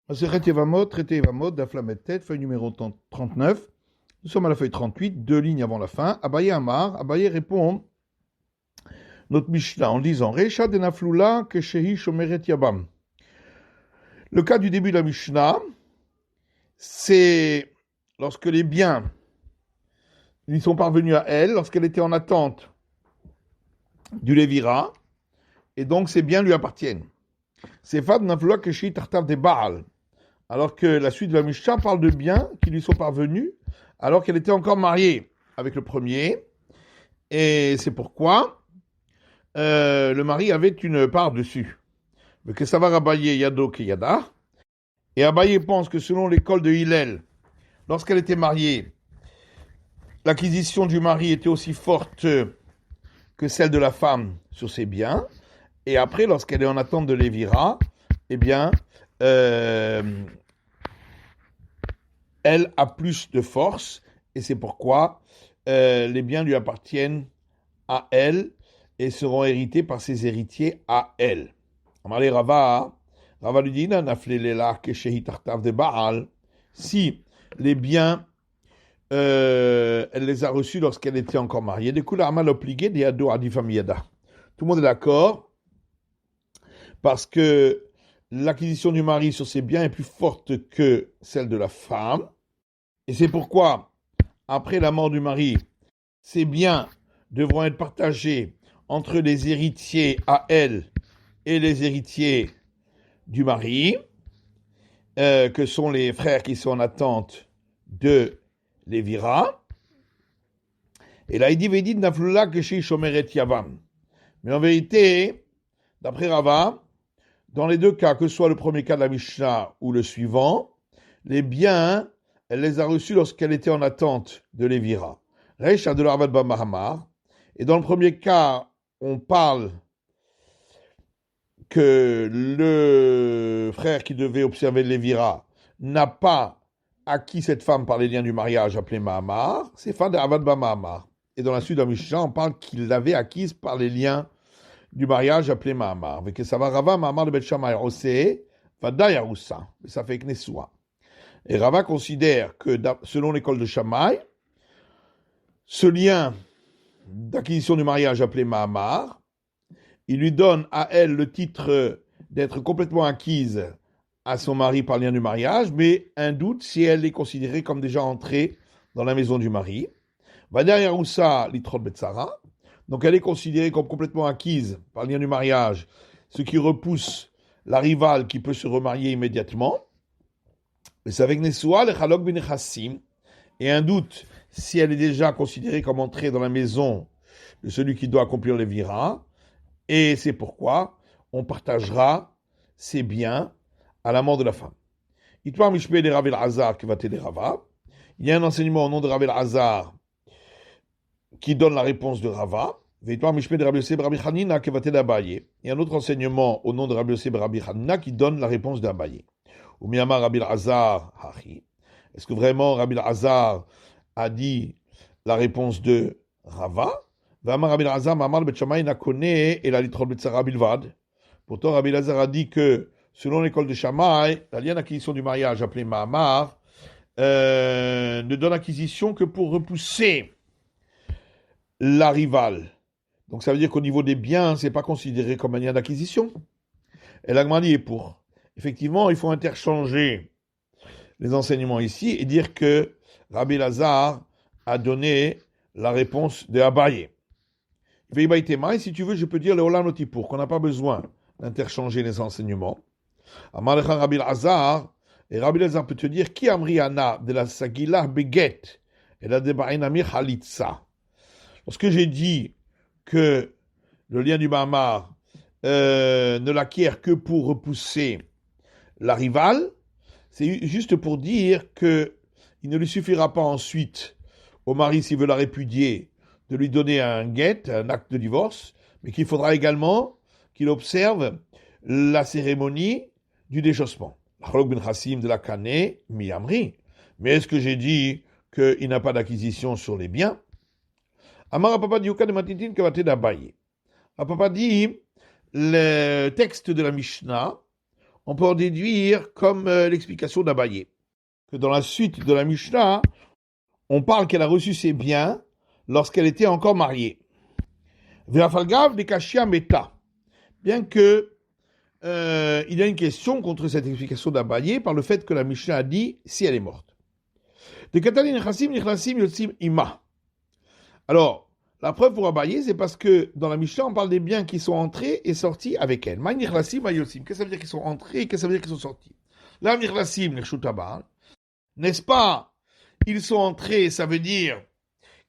Masechet Yevamot, traité Yevamot, Daflamet Tête, feuille numéro 39. Nous sommes à la feuille 38, deux lignes avant la fin. Abaye Amar, Abaye répond notre Mishnah en disant Recha de Naflula Keshehi Shomeret Yabam. Le cas du début de la Mishnah, c'est lorsque les biens lui sont parvenus à elle, lorsqu'elle était en attente du Lévira, et donc ces biens lui appartiennent. C'est Fad Naflula Keshehi Tartav de Baal. Alors que la suite de la Mishnah parle de biens qui lui sont parvenus alors qu'elle était encore mariée avec le premier. Et c'est pourquoi le mari avait une part dessus. Que ça va Abaye Yado Kiyada. Et Abaye pense que selon l'école de Hillel, lorsqu'elle était mariée, l'acquisition du mari était aussi forte que celle de la femme sur ses biens. Et après, lorsqu'elle est en attente de Lévira, eh bien, elle a plus de force, et c'est pourquoi les biens lui appartiennent à elle et seront hérités par ses héritiers à elle. Amalé Rava lui dit, si les biens, elle les a reçus lorsqu'elle était encore mariée, du coup, la Amal obligé de Yado Adifam Yada. Tout le monde est d'accord, parce que l'acquisition du mari sur ses biens est plus forte que celle de la femme. Et c'est pourquoi, après la mort du mari, ces biens devront être partagés entre les héritiers à elle et les héritiers du mari, que sont les frères qui sont en attente de Lévira. Et là, il dit Vedid Naflula Keshi Shomeret Yavam. Mais en vérité, d'après Rava, dans les deux cas, que ce soit le premier cas de la Mishnah ou le suivant, les biens, elle les a reçus lorsqu'elle était en attente de Lévira. Reisha de l'Arvad Bamahamar. Et dans le premier cas, on parle que le frère qui devait observer Lévira n'a pas acquis cette femme par les liens du mariage appelé Mahamar. C'est fin de Arvad Bamahamar. Et dans la suite de la Mishnah, on parle qu'il l'avait acquise par les liens du mariage appelé Mahamar. Avec Sava Rava, Mahamar de Bet Shammai, Ose, Vada Yaroussa. Ça fait Knessoua. Et Rava considère que, selon l'école de Shammai, ce lien d'acquisition du mariage appelé Mahamar, il lui donne à elle le titre d'être complètement acquise à son mari par lien du mariage, mais un doute si elle est considérée comme déjà entrée dans la maison du mari. Vada Yaroussa, Litrot Betsara. Donc elle est considérée comme complètement acquise par lien du mariage, ce qui repousse la rivale qui peut se remarier immédiatement. Mais c'est avec Nessoua, le Chalok bin Chassim, et un doute si elle est déjà considérée comme entrée dans la maison de celui qui doit accomplir le vira, et c'est pourquoi on partagera ses biens à la mort de la femme. Itmar Mishpeh de Rav Elazar qui va t'aider Rava. Il y a un enseignement au nom de Rav Elazar qui donne la réponse de Rava. Il y a un autre enseignement au nom de Rabbi Yosef Rabbi Hanina qui donne la réponse d'Abaye. Ou Miyama Rabbi Azar Hachi. Est-ce que vraiment Rabbi Azar a dit la réponse de Rava? Pourtant, Rabbi Azar a dit que selon l'école de Shammai, la lienne d'acquisition du mariage appelée Mahamar ne donne acquisition que pour repousser la rivale. Donc ça veut dire qu'au niveau des biens, c'est pas considéré comme un lien d'acquisition. Et l'Agmani est pour. Effectivement, il faut interchanger les enseignements ici et dire que Rabbi Lazare a donné la réponse de Abaye. Et si tu veux, je peux dire le Olanoti pour, qu'on n'a pas besoin d'interchanger les enseignements. Amalechan Rabbi Lazare, et Rabbi Lazare peut te dire qui amriana de la Sagilah Beget et la Debainami Khalitsa. Lorsque j'ai dit que le lien du Mahamar ne l'acquiert que pour repousser la rivale, c'est juste pour dire que il ne lui suffira pas ensuite au mari, s'il veut la répudier, de lui donner un guet, un acte de divorce, mais qu'il faudra également qu'il observe la cérémonie du déchaussement. Chalok bin Chassim de la Kané, mi-amri. Mais est-ce que j'ai dit qu'il n'a pas d'acquisition sur les biens? Amar Papa dit Yuka de Matitin Kavate d'Abaye. Papa dit le texte de la Mishnah, on peut en déduire comme l'explication d'Abaye, que dans la suite de la Mishnah, on parle qu'elle a reçu ses biens lorsqu'elle était encore mariée. V'afalgav de Kashia Meta. Bien que il y a une question contre cette explication d'Abaye par le fait que la Mishnah a dit si elle est morte. De Katani Nechassim Nechassim Yotzim Ima. Alors, la preuve pour Abaye, c'est parce que dans la Mishnah, on parle des biens qui sont entrés et sortis avec elle. Ma Nechassim, Ma Yotzim. Qu'est-ce que ça veut dire qu'ils sont entrés et qu'est-ce que ça veut dire qu'ils sont sortis? La Nechassim Nechshutabar. N'est-ce pas? Ils sont entrés, ça veut dire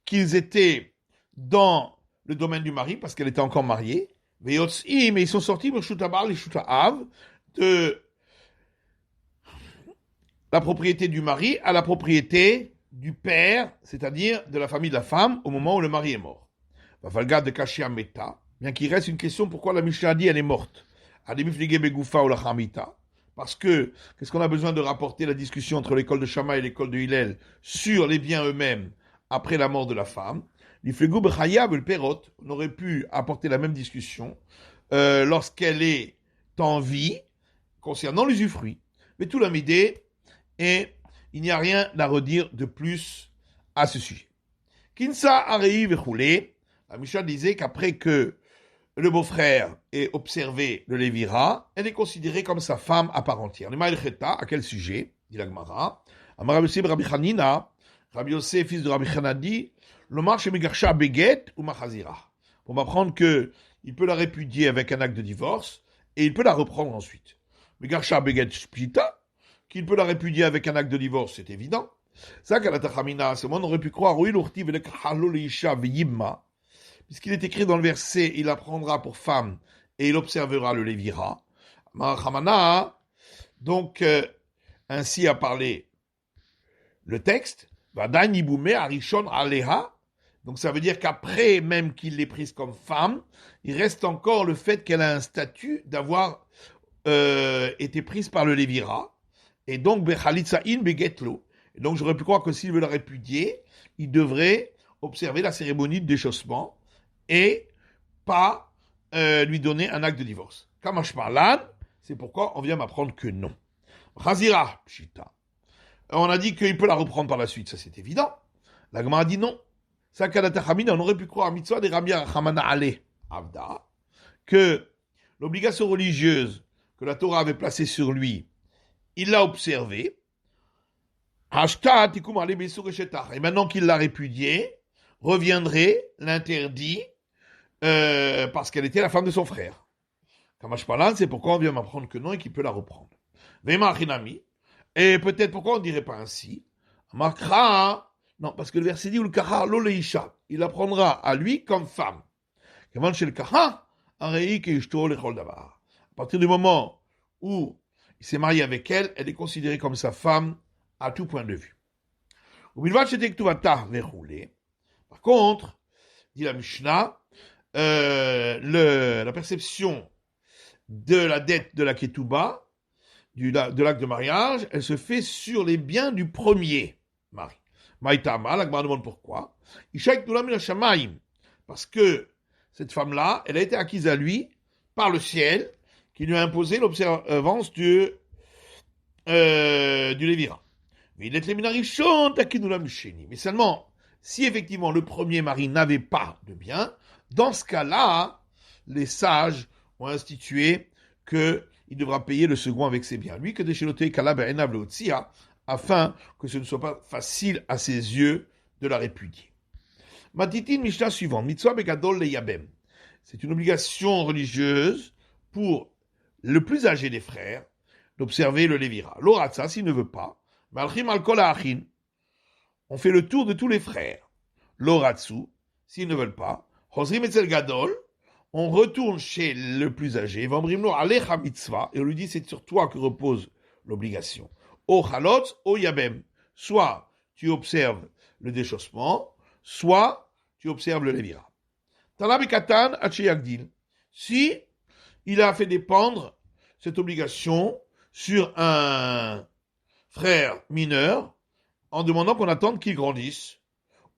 qu'ils étaient dans le domaine du mari parce qu'elle était encore mariée. Mais ils sont sortis de la propriété du mari à la propriété du père, c'est-à-dire de la famille de la femme, au moment où le mari est mort. Valga de Kashia Meta, bien qu'il reste une question pourquoi la Mishnah dit elle est morte. Parce que, qu'est-ce qu'on a besoin de rapporter la discussion entre l'école de Shammai et l'école de Hillel sur les biens eux-mêmes après la mort de la femme? On aurait pu apporter la même discussion lorsqu'elle est en vie concernant l'usufruit. Mais tout l'amidé, et il n'y a rien à redire de plus à ce sujet. Kinsa Arei Vechoulé, la Mishnah disait qu'après que le beau-frère ait observé le Lévira, elle est considérée comme sa femme à part entière. Le Maïlcheta, à quel sujet? Dit la Gemara. Amar Rabbi Yosef Rabbi Chanina, Rabbi Yosef, fils de Rabbi Chanina, dit le marche Megarsha Beget ou Machazira. On va apprendre que il peut la répudier avec un acte de divorce et il peut la reprendre ensuite. Megarsha Beget Pita, qu'il peut la répudier avec un acte de divorce, c'est évident. Ça, c'est moi, on aurait pu croire, puisqu'il est écrit dans le verset, il la prendra pour femme et il observera le Lévira. Donc, ainsi a parlé le texte. Donc ça veut dire qu'après même qu'il l'ait prise comme femme, il reste encore le fait qu'elle a un statut d'avoir été prise par le Lévira. Et donc, et donc j'aurais pu croire que s'il veut la répudier, il devrait observer la cérémonie de déchaussement et pas lui donner un acte de divorce. Kamash Parlan, c'est pourquoi on vient m'apprendre que non. Chazira, Pshita. On a dit qu'il peut la reprendre par la suite, ça c'est évident. La Gemara a dit non. On aurait pu croire à Mitzvah des Rabbi Hamana Ale Avda que l'obligation religieuse que la Torah avait placée sur lui, il l'a observée. Et maintenant qu'il l'a répudiée, reviendrait l'interdit parce qu'elle était la femme de son frère. Kamash Palan, c'est pourquoi on vient m'apprendre que non et qu'il peut la reprendre. Vema Achinami. Et peut-être pourquoi on ne dirait pas ainsi. Markra, non, parce que le verset dit où le kaha lo leisha, il la prendra à lui comme femme. Comment chez le kaha, arei ke ishto lechol davar. À partir du moment où il s'est marié avec elle, elle est considérée comme sa femme à tout point de vue. Par contre, dit la Mishnah, la perception de la dette de la ketouba, de l'acte de mariage, elle se fait sur les biens du premier mari. Maïtama, la Gemara demande pourquoi. Parce que cette femme-là, elle a été acquise à lui par le ciel, qui lui a imposé l'observance du Lévira. Mais seulement, si effectivement le premier mari n'avait pas de bien, dans ce cas-là, les sages ont institué qu'il devra payer le second avec ses biens. Lui, que décheloté kalab enab leotsia, afin que ce ne soit pas facile à ses yeux de la répudier. Matitin Mishnah suivante, mitzvah begadol leyabem. C'est une obligation religieuse pour le plus âgé des frères d'observer le Lévira. L'oratza, s'il ne veut pas, malchim al kol ha'achin. On fait le tour de tous les frères. L'oratsu, s'ils ne veulent pas, chosrim etzel gadol, on retourne chez le plus âgé, vambrimlo alecha mitzvah, et on lui dit c'est sur toi que repose l'obligation. O chalotz, o yabem. Soit tu observes le déchaussement, soit tu observes le Lévira. Tanabe katan acheyagdil. Si il a fait dépendre cette obligation sur un frère mineur, en demandant qu'on attende qu'il grandisse,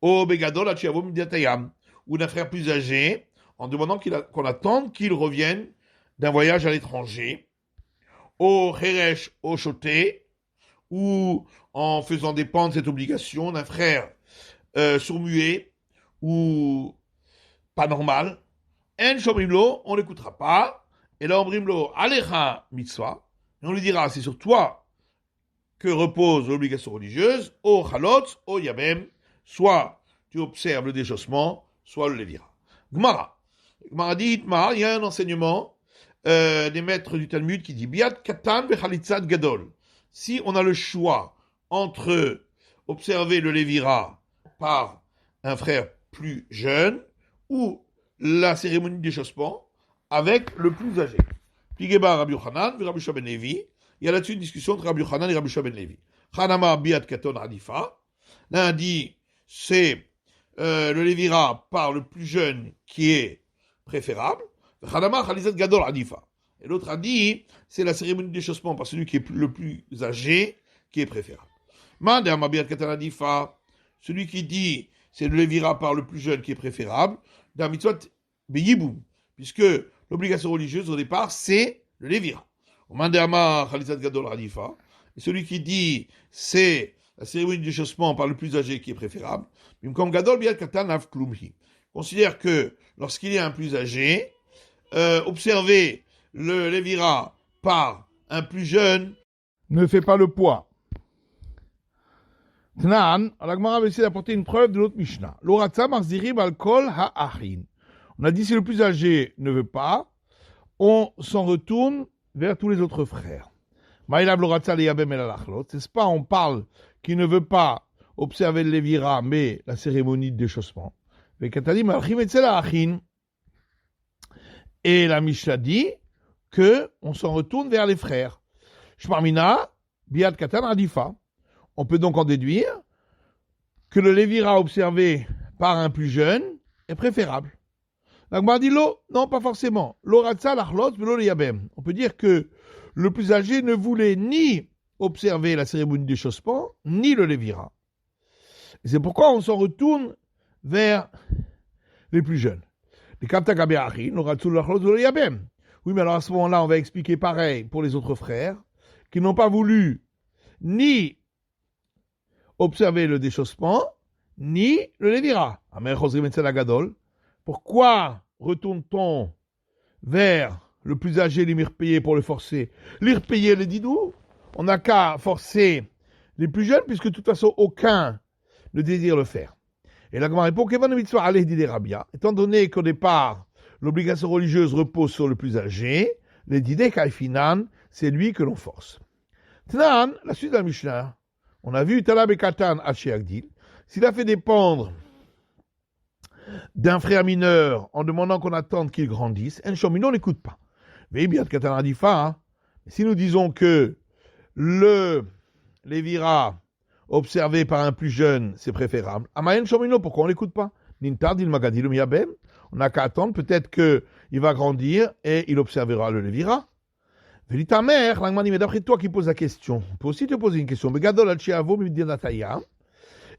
o begadol acheyavom midatayam, ou d'un frère plus âgé, en demandant qu'on attende qu'il revienne d'un voyage à l'étranger, au Cheresh, au Choté, ou en faisant dépendre cette obligation d'un frère sourd-muet ou pas normal, En Shomrimlo, on l'écoutera pas, et là on brimlo Alecha Mitzvah, et on lui dira, c'est sur toi que repose l'obligation religieuse, au Chalotz, au Yabem, soit tu observes le déchaussement, soit le Lévira. Gemara. Gemara dit, il y a un enseignement des maîtres du Talmud qui dit Biat Katan Bechalitzad Gadol. Si on a le choix entre observer le Lévira par un frère plus jeune ou la cérémonie de déchaussement avec le plus âgé. Pigeba Rabbi Yochanan, Rabbi Shua ben Levi. Il y a là-dessus une discussion entre Rabbi Yochanan et Rabbi Shua ben Levi. Chanama Biat Katon Adifa. L'un dit c'est le Lévira par le plus jeune qui est préférable. Chanama Chalizat Gadol Adifa. Et l'autre a dit c'est la cérémonie de déchaussement par celui qui est le plus âgé qui est préférable. Mandama Biat Katon Adifa. Celui qui dit c'est le Lévira par le plus jeune qui est préférable. Dans mitzvot beyiboum, puisque l'obligation religieuse au départ c'est le Lévira. Au Mandama Chalizat Gadol Adifa. Et celui qui dit c'est la cérémonie de déchaussement par le plus âgé qui est préférable. Comme Gadol Biat Katan Av Klumhi. Considère que lorsqu'il y a un plus âgé, observer le Lévira par un plus jeune ne fait pas le poids. Tnan, la Gemara va essayer d'apporter une preuve de l'autre Mishnah. L'oratza marzirib al kol ha'achin. On a dit si le plus âgé ne veut pas, on s'en retourne vers tous les autres frères. Maïlab l'oratza le yabem el alachlot. C'est pas on parle qui ne veut pas observer le Lévira, mais la cérémonie de déchaussement. Et la Mishnah dit que on s'en retourne vers les frères. Shmarmina biad katan adifa. On peut donc en déduire que le Lévira observé par un plus jeune est préférable. L'Agmar dit non, pas forcément. L'oratza l'achlot velo le yabem. On peut dire que le plus âgé ne voulait ni observer la cérémonie de déchaussement, ni le Lévira. Et c'est pourquoi on s'en retourne vers les plus jeunes. Les kaptakabeachi, l'oratza l'achlot velo le yabem. Oui, mais alors à ce moment-là, on va expliquer pareil pour les autres frères qui n'ont pas voulu ni observer le déchaussement, ni le Lévira. Pourquoi retourne-t-on vers le plus âgé, l'irpayé, pour le forcer? L'irpayé, le dit-nous, on n'a qu'à forcer les plus jeunes, puisque de toute façon, aucun ne désire le faire. Et la Gemara répond, étant donné qu'au départ, l'obligation religieuse repose sur le plus âgé, les didé kaifinan, c'est lui que l'on force. Tnan, la suite de la Mishnah, on a vu Talab et Katan Haché Agdil, s'il a fait dépendre d'un frère mineur en demandant qu'on attende qu'il grandisse, un chomino n'écoute pas. Mais bien Katan Adifa, si nous disons que le Lévira observé par un plus jeune, c'est préférable, Amayen chomino, pourquoi on n'écoute pas? Nintar dil magadil miyabem, on n'a qu'à attendre, peut-être qu'il va grandir et il observera le Lévira. Ta mère, l'Agmar dit, mais d'après toi qui poses la question, on peut aussi te poser une question.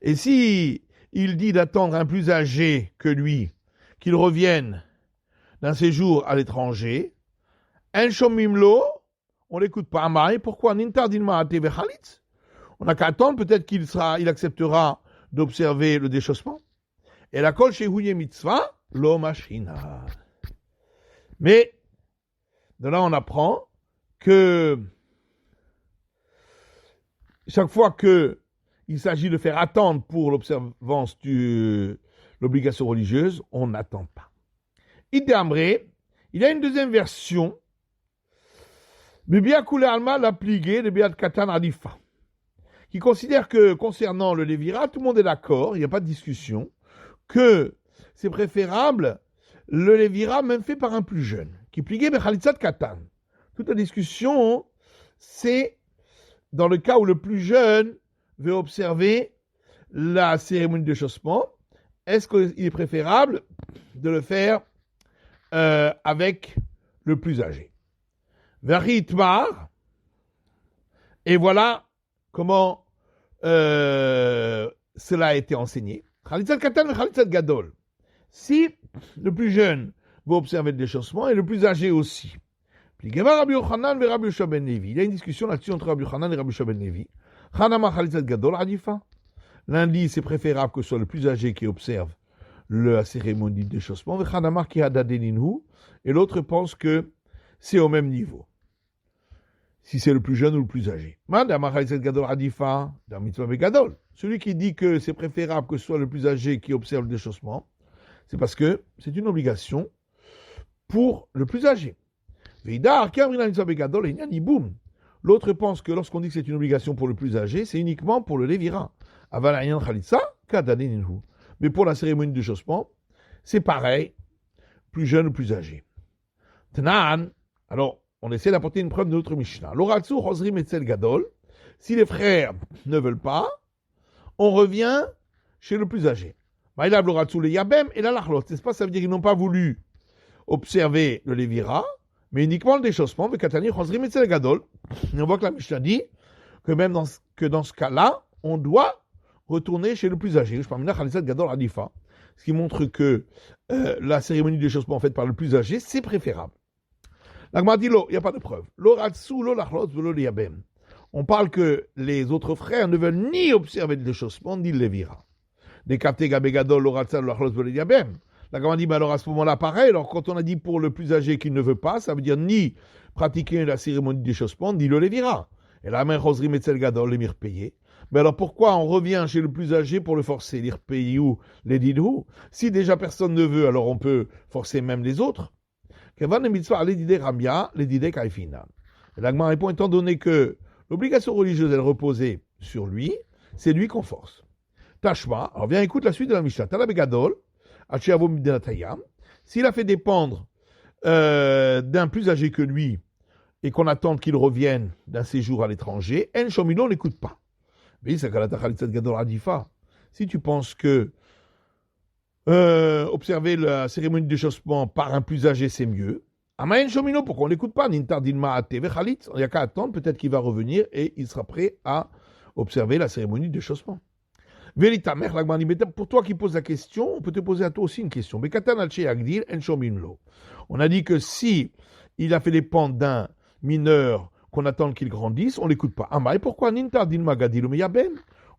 Et si il dit d'attendre un plus âgé que lui, qu'il revienne d'un séjour à l'étranger, un shomimlo, on l'écoute pas. Amai, pourquoi? On n'a qu'à attendre, peut-être il acceptera d'observer le déchaussement. Et la kol shehuye mitzvah, lo mashina. Mais, de là on apprend que chaque fois qu'il s'agit de faire attendre pour l'observance de l'obligation religieuse, on n'attend pas. Idéamré, il y a une deuxième version, Bibia Koule Alma l'a plié de Biad Katan Adifa, qui considère que concernant le Lévira, tout le monde est d'accord, il n'y a pas de discussion, que c'est préférable le Lévira même fait par un plus jeune, qui plié Bechalitzat Katan. Toute la discussion, c'est dans le cas où le plus jeune veut observer la cérémonie de déchaussement, est-ce qu'il est préférable de le faire avec le plus âgé? Veritmar, et voilà comment cela a été enseigné. Khalitzat Katan et Khalitzat Gadol. Si le plus jeune veut observer le déchaussement et le plus âgé aussi, Pligava Rabbi Yochanan et Rabbi Yoshua ben Levi. Il y a une discussion là-dessus entre Rabbi Yochanan et Rabbi Yoshua ben Levi. Chanama Chalitzat Gadol Adifa. L'un dit c'est préférable que ce soit le plus âgé qui observe la cérémonie de déchaussement. Chanama ki hadadeninhu. Et l'autre pense que c'est au même niveau. Si c'est le plus jeune ou le plus âgé. Madama Chalitzat Gadol Adifa. Dans Mitzvah Begadol. Celui qui dit que c'est préférable que ce soit le plus âgé qui observe le déchaussement, c'est parce que c'est une obligation pour le plus âgé. L'autre pense que lorsqu'on dit que c'est une obligation pour le plus âgé, c'est uniquement pour le lévira. Mais pour la cérémonie de déchaussement, c'est pareil, plus jeune ou plus âgé. Alors, on essaie d'apporter une preuve de notre Mishnah. Si les frères ne veulent pas, on revient chez le plus âgé. N'est-ce pas, ça veut dire qu'ils n'ont pas voulu observer le lévira, mais uniquement le déchaussement. Et on voit que la Mishnah dit que même dans ce cas-là, on doit retourner chez le plus âgé. Ce qui montre que la cérémonie de déchaussement faite par le plus âgé, c'est préférable. L'Agma dit, il n'y a pas de preuve. On parle que les autres frères ne veulent ni observer le déchaussement, ni le lévira. La Gemara dit, alors à ce moment-là, pareil, alors quand on a dit pour le plus âgé qu'il ne veut pas, ça veut dire ni pratiquer la cérémonie de déchaussement, ni le lévira. Et la main Chosri Metzel Gadol, les mirpayés. Mais alors pourquoi on revient chez le plus âgé pour le forcer, l'irpayé ou les didou? Si déjà personne ne veut, alors on peut forcer même les autres. Kevan mitzvah les didé ramia, les didé kaifina. Et la Gemara répond, étant donné que l'obligation religieuse, elle reposait sur lui, c'est lui qu'on force. Tashma, alors viens écoute la suite de la Mishnah. Talabegadol, s'il a fait dépendre d'un plus âgé que lui et qu'on attend qu'il revienne d'un séjour à l'étranger, En Shomilo n'écoute pas. Mais si tu penses que observer la cérémonie de déchaussement par un plus âgé, c'est mieux, En Shomilo, pourquoi on n'écoute pas? Il n'y a qu'à attendre, peut-être qu'il va revenir et il sera prêt à observer la cérémonie de déchaussement. Pour toi qui poses la question, on peut te poser à toi aussi une question. On a dit que si il a fait dépendre d'un mineur qu'on attend qu'il grandisse, on ne l'écoute pas. Et pourquoi on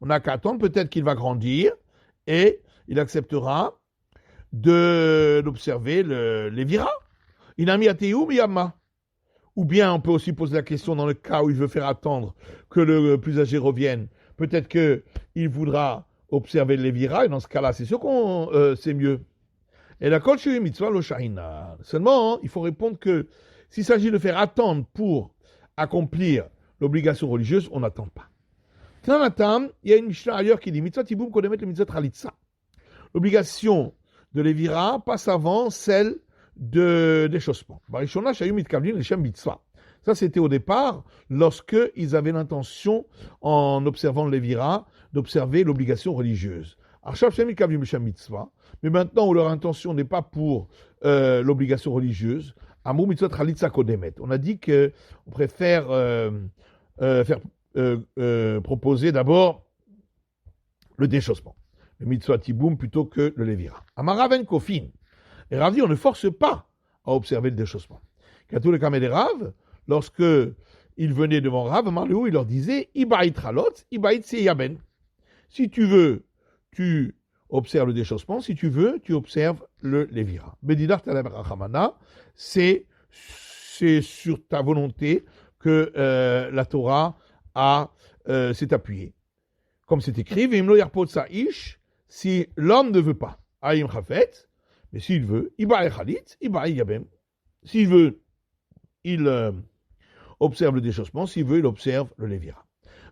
n'a qu'à attendre, peut-être qu'il va grandir et il acceptera d'observer le lévira. Ou bien on peut aussi poser la question dans le cas où il veut faire attendre que le plus âgé revienne. Peut-être qu'il voudra observer le lévira, et dans ce cas-là, c'est sûr qu'on c'est mieux. Et la kol shui mitzvah lo shahina. Seulement, il faut répondre que s'il s'agit de faire attendre pour accomplir l'obligation religieuse, on n'attend pas. Il y a une Mishnah ailleurs qui dit mitzvah tiboum kodemet le mitzvah tralitza. L'obligation de lévira passe avant celle de déchaussement. Barishona shayu mitkavlin l'shem mitzvah. Ça, c'était au départ, lorsque ils avaient l'intention, en observant le lévira, d'observer l'obligation religieuse. Mais maintenant, où leur intention n'est pas pour l'obligation religieuse, on a dit qu'on préfère proposer d'abord le déchaussement, le mitzvah tiboum plutôt que le lévira. Amaraven kofin. Et Rav dit, on ne force pas à observer le déchaussement. Katou le kamé des Rav, lorsque ils venaient devant Rav, Marléou, il leur disait, Ibaït ralot, Ibaït c'est yaben. Si tu veux, tu observes le déchaussement. Si tu veux, tu observes le lévira. Bedidar talab rachamana, c'est sur ta volonté que la Torah s'est appuyée. Comme c'est écrit, Vimlo yarpot sa'ish, si l'homme ne veut pas, Aïm chafet, mais s'il veut, Ibaï chalit, Ibaï yaben. S'il veut, il observe le déchaussement. S'il veut, il observe le lévira.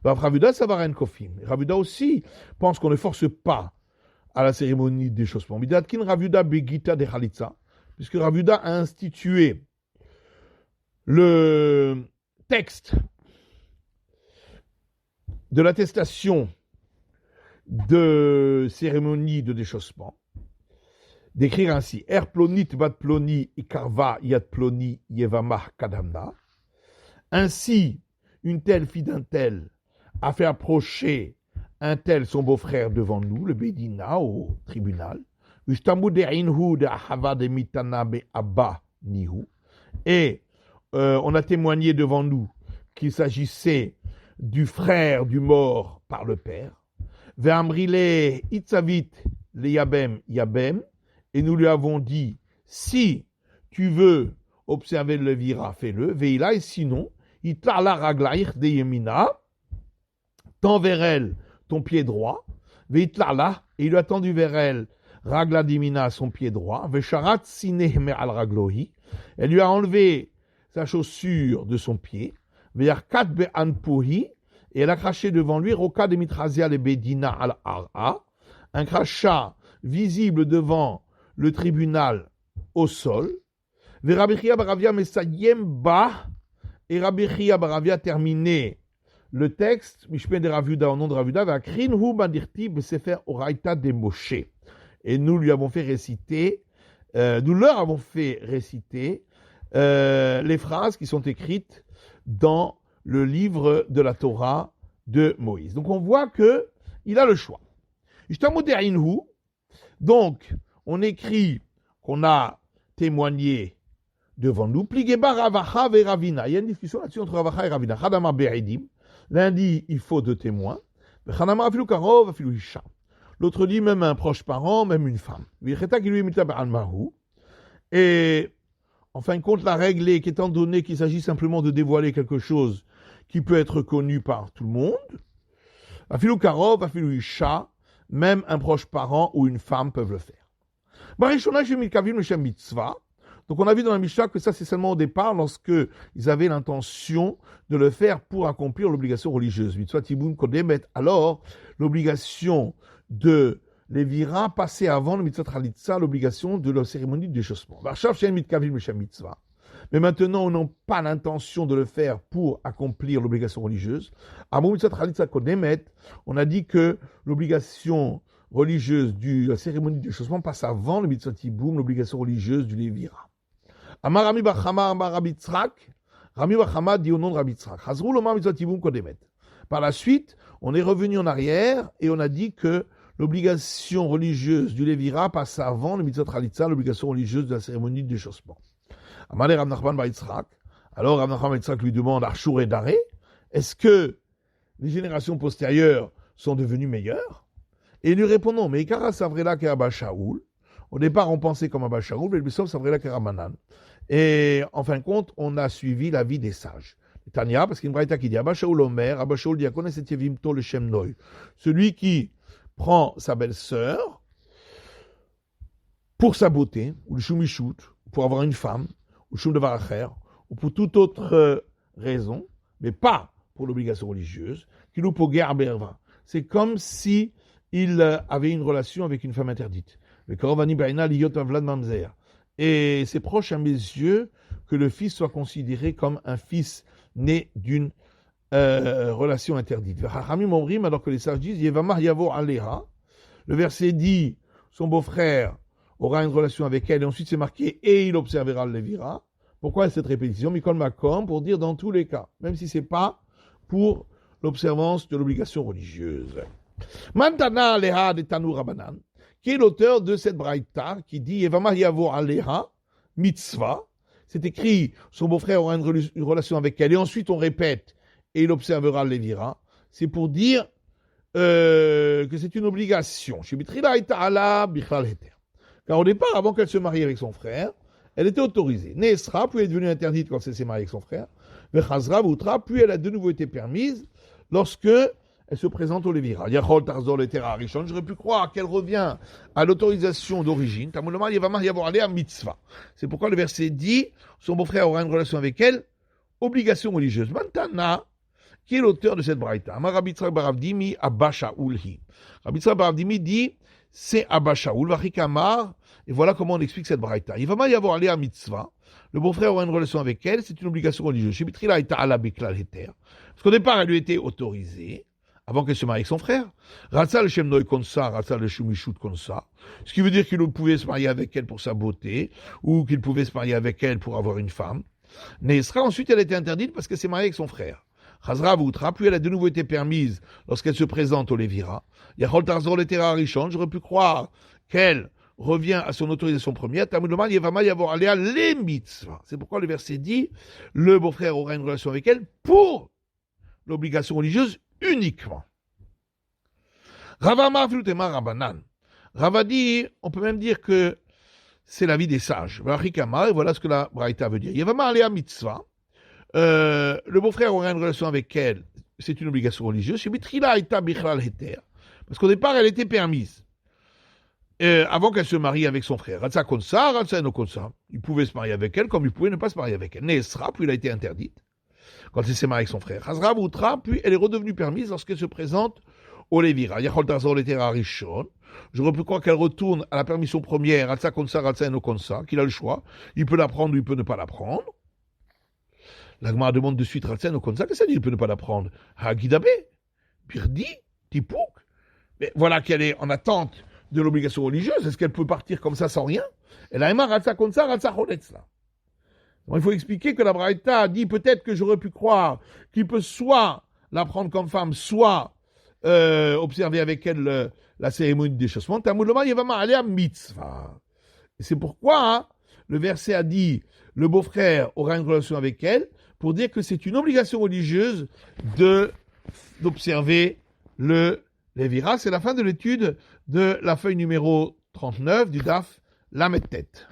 Ravuda Savaren Kofim. Ravuda aussi pense qu'on ne force pas à la cérémonie de déchaussement. Midatkin Ravuda Begita de Khalitsa, puisque Ravuda a institué le texte de l'attestation de cérémonie de déchaussement, d'écrire ainsi Er plonit bat ploni ikarva yad ploni yevamah kadamna. Ainsi, une telle fille d'un tel a fait approcher un tel son beau-frère devant nous, le Bédina, au tribunal. Et on a témoigné devant nous qu'il s'agissait du frère du mort par le père. Ve'amrile itzavit le yabem, et nous lui avons dit, si tu veux observer le vira, fais-le. Veila, et sinon, itala raglaich de yemina, tends vers elle ton pied droit. Veitala, et il lui a tendu vers elle ragla dimina, son pied droit. Vecharat sine al raglohi, elle lui a enlevé sa chaussure de son pied. Ve'arkat be'anpuhi, et elle a craché devant lui, roka de mitrazia le bedina al ara, un crachat visible devant le tribunal au sol. Rabbi Chia Baravia Mesayem Ba, et Rabbi Chia Baravia terminé le texte, Mishpeh de Ravuda, au nom de Ravuda, Vakrin Hu Badirti Besefer Oraita de Moshe. Et nous lui avons fait réciter, nous leur avons fait réciter les phrases qui sont écrites dans le livre de la Torah de Moïse. Donc on voit que il a le choix. Donc on écrit qu'on a témoigné devant nous. Pligeba Ravacha ve Ravina. Il y a une discussion là-dessus entre Ravacha et Ravina. Chadamar be'edim. L'un dit il faut 2 témoins. Chadamar afilu karov afilu isha. L'autre dit même un proche parent, même une femme. Et en fin de compte, la règle est qu'étant donné qu'il s'agit simplement de dévoiler quelque chose qui peut être connu par tout le monde, afilu karov afilu isha, même un proche parent ou une femme peuvent le faire. Donc on a vu dans la Mishnah que ça c'est seulement au départ lorsque ils avaient l'intention de le faire pour accomplir l'obligation religieuse. Alors l'obligation de Lévira passait avant le mitzvah Chalitza, l'obligation de la cérémonie de déchaussement. Mais maintenant on n'a pas l'intention de le faire pour accomplir l'obligation religieuse. On a dit que l'obligation religieuse de la cérémonie de déchaussement passe avant le mitzvah Tiboum, l'obligation religieuse du Lévira. Amar Rami Bachama, Amar Rabbi Tzrak. Rami Bachama dit au nom de Rabbi Tzrak. Hazrou l'omar mitzvah Tiboum kodemet. Par la suite, on est revenu en arrière et on a dit que l'obligation religieuse du Lévira passe avant le mitzvah Chalitza, l'obligation religieuse de la cérémonie de déchaussement. Amar Rav Nachman bar Yitzhak. Alors Rav Nachman bar Yitzhak lui demande Arshur et Daré, est-ce que les générations postérieures sont devenues meilleures? Et nous répondons, mais Ikara Savrela Keraba Shaoul. Au départ, on pensait comme Abba Shaoul, mais le Bessof Savrela Keramanan. Et en fin de compte, on a suivi l'avis des sages. Tania, parce qu'il y a une braïta qui dit Abba Shaoul Omer, Abba Shaoul dit Akones et Yevimto le Shem Noy. Celui qui prend sa belle-sœur pour sa beauté, ou le Shumishut, pour avoir une femme, ou Shum de Varacher, ou pour toute autre raison, mais pas pour l'obligation religieuse, qui nous poguer Berva. C'est comme si il avait une relation avec une femme interdite. Le Karovani Baina Liyot Avlad Mamzer. Et c'est proche à mes yeux que le fils soit considéré comme un fils né d'une relation interdite. Alors que les sages disent Yevamah Yavo Aleha. Le verset dit son beau-frère aura une relation avec elle, et ensuite c'est marqué et il observera le Lévira. Pourquoi cette répétition? Mikol Makom, pour dire dans tous les cas, même si c'est pas pour l'observance de l'obligation religieuse. Mantana Aleha de Tanu Rabanan, qui est l'auteur de cette braïta qui dit Evamah Yavo Aleha mitzvah. C'est écrit son beau-frère aura une relation avec elle, et ensuite on répète et il observera le Lévira. C'est pour dire que c'est une obligation. Car au départ, avant qu'elle se marie avec son frère, elle était autorisée. Nesra, puis elle est devenue interdite quand elle s'est mariée avec son frère. Vechazra, Voutra, puis elle a de nouveau été permise lorsque elle se présente au Lévira. Yachol Tarzor le Terra Rishon, j'aurais pu croire qu'elle revient à l'autorisation d'origine. C'est pourquoi le verset dit son beau-frère aura une relation avec elle, obligation religieuse. Mantana, qui est l'auteur de cette braïta? Rabbi Yitzhak bar Avdimi Abba Shaoul hi. Rabbi Yitzhak bar Avdimi dit c'est Abba Shaoul, Vachikamar, et voilà comment on explique cette braïta. Il va y avoir allé à mitzvah, le beau-frère aura une relation avec elle, c'est une obligation religieuse. Parce qu'au départ, elle lui était autorisée, avant qu'elle se marie avec son frère. Ratsa le Shem Noy Konsa, Ratsa le Shumishut Konsa. Ce qui veut dire qu'il pouvait se marier avec elle pour sa beauté, ou qu'il pouvait se marier avec elle pour avoir une femme. Nesra, ensuite, elle était interdite parce qu'elle s'est mariée avec son frère. Chazra Voutra, puis elle a de nouveau été permise lorsqu'elle se présente au Lévira. Yachol Tarzor le Terra Rishon, j'aurais pu croire qu'elle revient à son autorisation première. C'est pourquoi le verset dit, le beau-frère aura une relation avec elle pour l'obligation religieuse uniquement. Rava dit, on peut même dire que c'est l'avis des sages. Et voilà ce que la Braïta veut dire. Le beau-frère aura une relation avec elle, c'est une obligation religieuse. Parce qu'au départ, elle était permise. Avant qu'elle se marie avec son frère. Il pouvait se marier avec elle comme il pouvait ne pas se marier avec elle. Nesra, puis il a été interdite quand il s'est marié avec son frère. Hazra Voutra, puis elle est redevenue permise lorsqu'elle se présente au Lévira. J'aurais pu croire qu'elle retourne à la permission première, qu'il a le choix. Il peut la prendre ou il peut ne pas la prendre. L'Agma demande de suite, qu'est-ce que ça dit, il peut ne pas la prendre? Hagidabe, Birdi, Tipouk. Mais voilà qu'elle est en attente de l'obligation religieuse. Est-ce qu'elle peut partir comme ça sans rien? Elle a aimé Ratsa Konsa, Ratsa Choletz. Il faut expliquer que la Braïta dit peut-être que j'aurais pu croire qu'il peut soit la prendre comme femme, soit observer avec elle la cérémonie de déchaussement. Et c'est pourquoi le verset a dit le beau-frère aura une relation avec elle pour dire que c'est une obligation religieuse d'observer le Lévira. C'est la fin de l'étude de la feuille numéro 39 du DAF Lamed Tête.